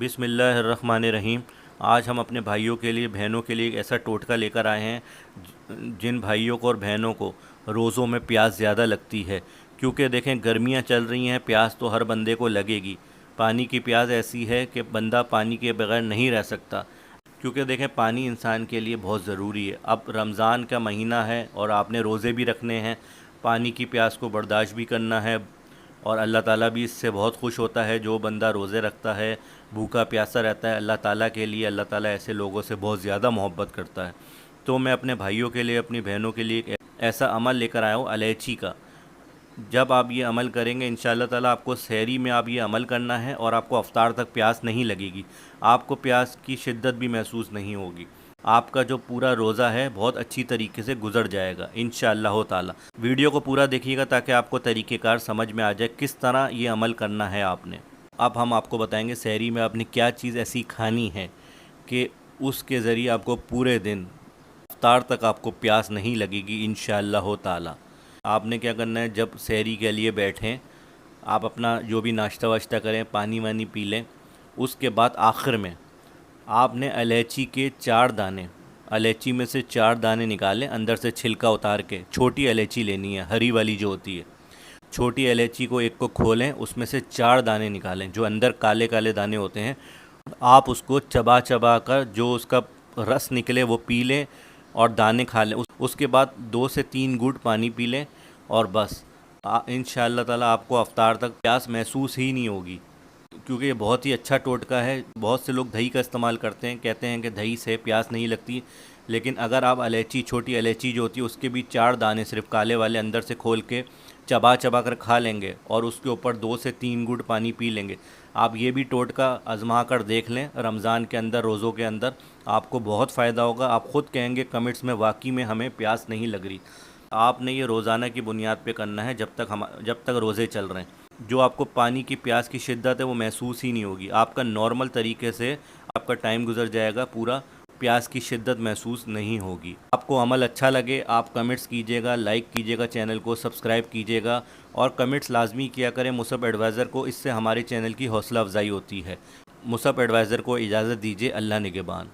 बिस्मिल्लाहिर्रहमानिर्रहीम। आज हम अपने भाइयों के लिए, बहनों के लिए एक ऐसा टोटका लेकर आए हैं जिन भाइयों को और बहनों को रोज़ों में प्यास ज़्यादा लगती है। क्योंकि देखें, गर्मियां चल रही हैं, प्यास तो हर बंदे को लगेगी। पानी की प्यास ऐसी है कि बंदा पानी के बगैर नहीं रह सकता। क्योंकि देखें, पानी इंसान के लिए बहुत ज़रूरी है। अब रमज़ान का महीना है और आपने रोज़े भी रखने हैं, पानी की प्यास को बर्दाश्त भी करना है, और अल्लाह ताला भी इससे बहुत खुश होता है। जो बंदा रोज़े रखता है, भूखा प्यासा रहता है, अल्लाह ताला के लिए, अल्लाह ताला ऐसे लोगों से बहुत ज़्यादा मोहब्बत करता है। तो मैं अपने भाइयों के लिए, अपनी बहनों के लिए एक ऐसा अमल लेकर आया हूँ इलायची का। जब आप ये अमल करेंगे इंशाअल्लाह ताला, आपको सहरी में आप ये अमल करना है और आपको अफ्तार तक प्यास नहीं लगेगी। आपको प्यास की शिद्दत भी महसूस नहीं होगी। आपका जो पूरा रोज़ा है बहुत अच्छी तरीके से गुजर जाएगा इंशाअल्लाह ताला। वीडियो को पूरा देखिएगा ताकि आपको तरीक़ेकार समझ में आ जाए किस तरह ये अमल करना है आपने। अब हम आपको बताएंगे सहरी में आपने क्या चीज़ ऐसी खानी है कि उसके ज़रिए आपको पूरे दिन अफ्तार तक आपको प्यास नहीं लगेगी इंशाअल्लाह ताला। आपने क्या करना है, जब सहरी के लिए बैठें, आप अपना जो भी नाश्ता वाश्ता करें, पानी वानी पी लें। उसके बाद आखिर में आपने इलायची के 4 दाने, इलायची में से 4 दाने निकालें, अंदर से छिलका उतार के। छोटी इलायची लेनी है, हरी वाली जो होती है। छोटी इलायची को एक को खोलें, उसमें से 4 दाने निकालें, जो अंदर काले काले दाने होते हैं। आप उसको चबा चबा कर जो उसका रस निकले वो पी लें और दाने खा लें। उसके बाद 2 से 3 घूंट पानी पी लें और बस इंशाअल्लाह ताला आपको अफ्तार तक प्यास महसूस ही नहीं होगी। क्योंकि ये बहुत ही अच्छा टोटका है। बहुत से लोग दही का इस्तेमाल करते हैं, कहते हैं कि दही से प्यास नहीं लगती, लेकिन अगर आप इलायची, छोटी इलायची जो होती है, उसके भी 4 दाने सिर्फ काले वाले अंदर से खोल के चबा चबा कर खा लेंगे और उसके ऊपर 2 से 3 घूंट पानी पी लेंगे। आप ये भी टोटका आजमा कर देख लें रमज़ान के अंदर, रोज़ों के अंदर, आपको बहुत फ़ायदा होगा। आप ख़ुद कहेंगे कमेंट्स में, वाकई में हमें प्यास नहीं लग रही। आपने ये रोज़ाना की बुनियाद पे करना है जब तक रोज़े चल रहे हैं। जो आपको पानी की प्यास की शिद्दत है वो महसूस ही नहीं होगी। आपका नॉर्मल तरीके से आपका टाइम गुजर जाएगा, पूरा प्यास की शिद्दत महसूस नहीं होगी। आपको अमल अच्छा लगे, आप कमेंट्स कीजिएगा, लाइक कीजिएगा, चैनल को सब्सक्राइब कीजिएगा और कमेंट्स लाजमी किया करें मुसब एडवाइज़र को। इससे हमारे चैनल की हौसला अफजाई होती है। मुसब एडवाइज़र को इजाज़त दीजिए। अल्लाह निगहबान।